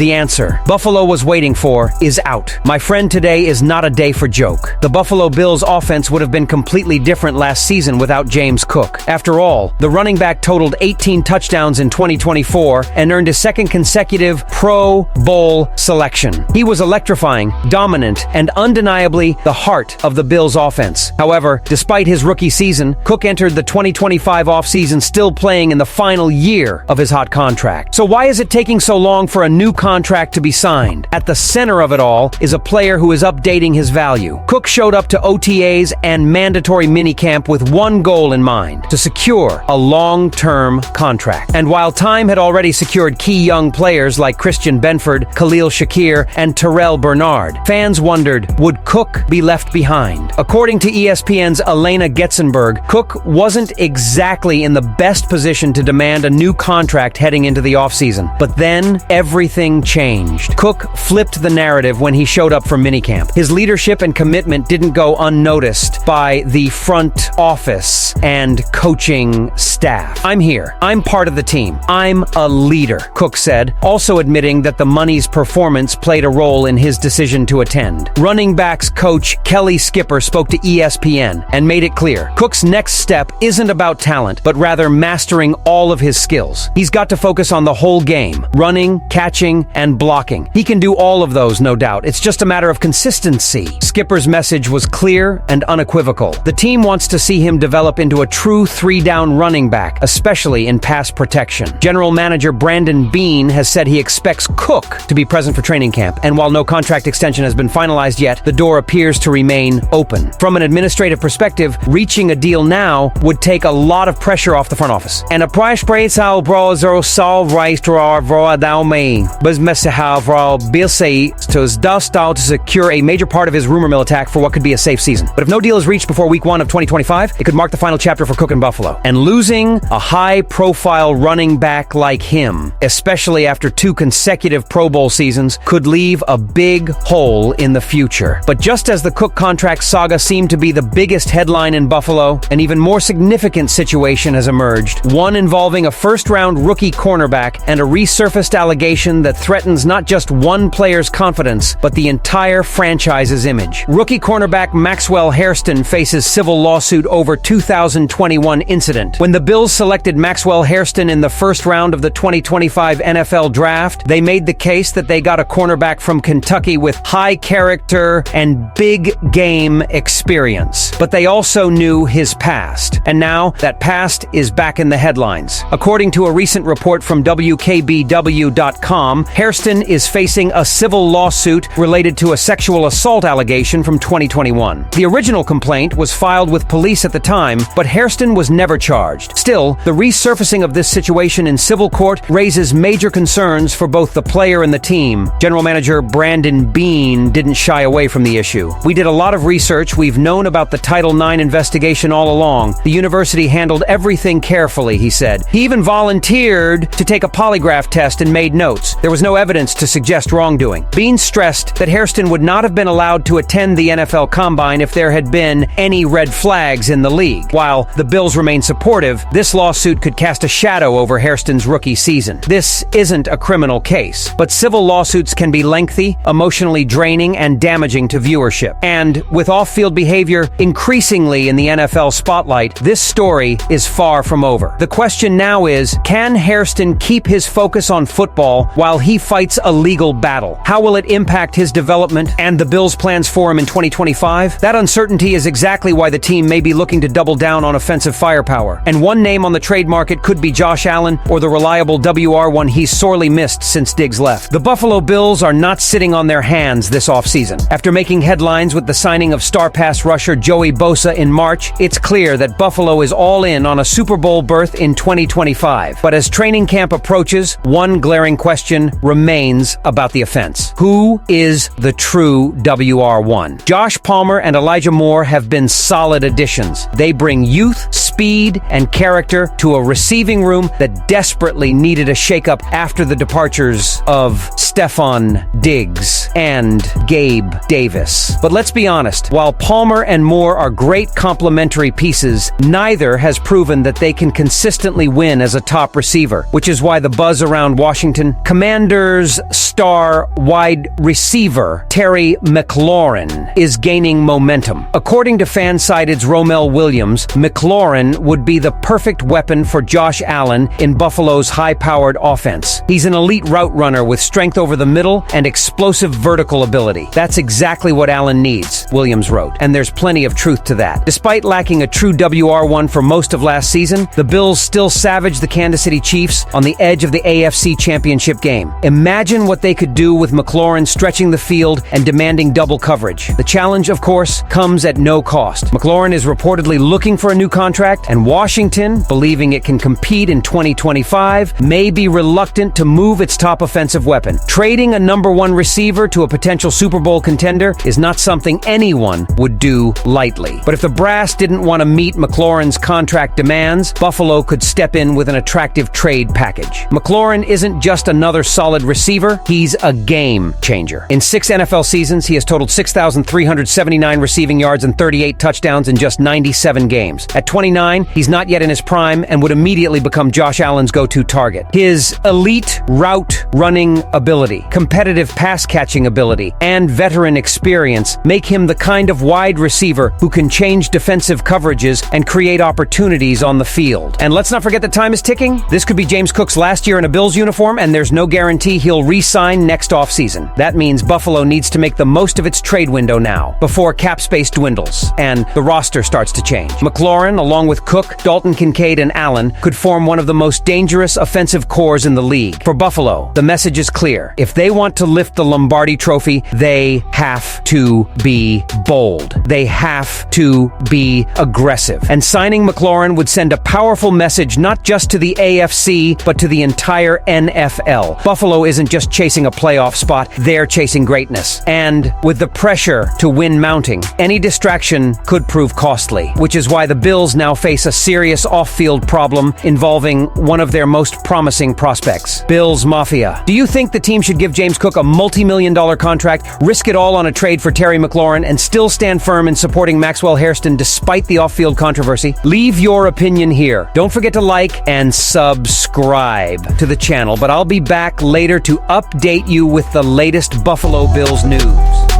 The answer Buffalo was waiting for is out. My friend, today is not a day for joke. The Buffalo Bills offense would have been completely different last season without James Cook. After all, the running back totaled 18 touchdowns in 2024 and earned a second consecutive Pro Bowl selection. He was electrifying, dominant, and undeniably the heart of the Bills offense. However, despite his rookie season, Cook entered the 2025 offseason still playing in the final year of his hot contract. So why is it taking so long for a new contract to be signed? At the center of it all is a player who is updating his value. Cook showed up to OTAs and mandatory minicamp with one goal in mind: to secure a long-term contract. And while time had already secured key young players like Christian Benford, Khalil Shakir, and Terrell Bernard, fans wondered, would Cook be left behind? According to ESPN's Elena Getzenberg, Cook wasn't exactly in the best position to demand a new contract heading into the offseason. But then, everything changed. Cook flipped the narrative when he showed up for minicamp. His leadership and commitment didn't go unnoticed by the front office and coaching staff. "I'm here. I'm part of the team. I'm a leader," Cook said, also admitting that the money's performance played a role in his decision to attend. Running backs coach Kelly Skipper spoke to ESPN and made it clear Cook's next step isn't about talent, but rather mastering all of his skills. He's got to focus on the whole game: running, catching, and blocking. He can do all of those, no doubt. It's just a matter of consistency. Skipper's message was clear and unequivocal. The team wants to see him develop into a true three-down running back, especially in pass protection. General manager Brandon Beane has said he expects Cook to be present for training camp, and while no contract extension has been finalized yet, the door appears to remain open. From an administrative perspective, reaching a deal now would take a lot of pressure off the front office. And a price praise how browser solve rights to our me business have Bill say to dust out to secure a major part of his rumor mill attack for what could be a safe season. But if no deal is reached before week 1 of 2025, it could mark the final chapter for Cook in Buffalo. And losing a high-profile running back like him, especially after 2 consecutive Pro Bowl seasons, could leave a big hole in the future. But just as the Cook contract saga seemed to be the biggest headline in Buffalo, an even more significant situation has emerged, one involving a first-round rookie cornerback and a resurfaced allegation that threatens not just one player's confidence, but the entire franchise's image. Rookie cornerback Maxwell Harsten faces civil lawsuit over 2021 incident. When the Bills selected Maxwell Harsten in the first round of the 2025 NFL Draft, they made the case that they got a cornerback from Kentucky with high character and big game experience. But they also knew his past. And now, that past is back in the headlines. According to a recent report from WKBW.com, Harsten is facing a civil lawsuit related to a sexual assault allegation from 2021. The original complaint was filed with police at the time, but Harsten was never charged. Still, the resurfacing of this situation in civil court raises major concerns for both the player and the team. General manager Brandon Beane didn't shy away from the issue. "We did a lot of research. We've known about the Title IX investigation all along. The university handled everything carefully," he said. He even volunteered to take a polygraph test and made notes. There was no evidence to suggest wrongdoing. Beane stressed that Harsten would not have been allowed to attend the NFL Combine if there had been any red flags in the league. While the Bills remain supportive, this lawsuit could cast a shadow over Harsten's rookie season. This isn't a criminal case, but civil lawsuits can be lengthy, emotionally draining, and damaging to viewership. And with off-field behavior increasingly in the NFL spotlight, this story is far from over. The question now is, can Harsten keep his focus on football while he fights a legal battle? How will it impact his development and the Bills' plans for him in 2025? That uncertainty is exactly why the team may be looking to double down on offensive firepower. And one name on the trade market could be Josh Allen or the reliable WR1 he's sorely missed since Diggs left. The Buffalo Bills are not sitting on their hands this offseason. After making headlines with the signing of star pass rusher Joey Bosa in March, it's clear that Buffalo is all in on a Super Bowl berth in 2025. But as training camp approaches, one glaring question remains about the offense. Who is the true WR1? Josh Palmer and Elijah Moore have been solid additions. They bring youth, speed, and character to a receiving room that desperately needed a shakeup after the departures of Stephon Diggs and Gabe Davis. But let's be honest, while Palmer and Moore are great complementary pieces, neither has proven that they can consistently win as a top receiver, which is why the buzz around Washington Commanders star wide receiver Terry McLaurin is gaining momentum. According to Fansided's Romel Williams, McLaurin would be the perfect weapon for Josh Allen in Buffalo's high-powered offense. He's an elite route runner with strength over the middle and explosive vertical ability. That's exactly what Allen needs, Williams wrote, and there's plenty of truth to that. Despite lacking a true WR1 for most of last season, the Bills still savaged the Kansas City Chiefs on the edge of the AFC Championship game. Imagine what they could do with McLaurin stretching the field and demanding double coverage. The challenge, of course, comes at no cost. McLaurin is reportedly looking for a new contract, and Washington, believing it can compete in 2025, may be reluctant to move its top offensive weapon. Trading a number one receiver to a potential Super Bowl contender is not something anyone would do lightly. But if the brass didn't want to meet McLaurin's contract demands, Buffalo could step in with an attractive trade package. McLaurin isn't just another solid receiver, he's a game changer. In 6 NFL seasons, he has totaled 6,379 receiving yards and 38 touchdowns in just 97 games. At 29, he's not yet in his prime and would immediately become Josh Allen's go-to target. His elite route running ability, competitive pass-catching ability, and veteran experience make him the kind of wide receiver who can change defensive coverages and create opportunities on the field. And let's not forget that time is ticking. This could be James Cook's last year in a Bills uniform, and there's no guarantee he'll re-sign next offseason. That means Buffalo needs to make the most of its trade window now, before cap space dwindles and the roster starts to change. McLaurin, along with Cook, Dalton Kincaid, and Allen, could form one of the most dangerous offensive cores in the league. For Buffalo, the message is clear. If they want to lift the Lombardi Trophy, they have to be bold. They have to be aggressive. And signing McLaurin would send a powerful message not just to the AFC, but to the entire NFL. Buffalo isn't just chasing a playoff spot, they're chasing greatness. And with the pressure to win mounting, any distraction could prove costly, which is why the Bills now face a serious off-field problem involving one of their most promising prospects, Bills Mafia. Do you think the team should give James Cook a multi-million-dollar contract, risk it all on a trade for Terry McLaurin, and still stand firm in supporting Maxwell Harsten despite the off-field controversy? Leave your opinion here. Don't forget to like and subscribe to the channel, but I'll be back later to update you with the latest Buffalo Bills news.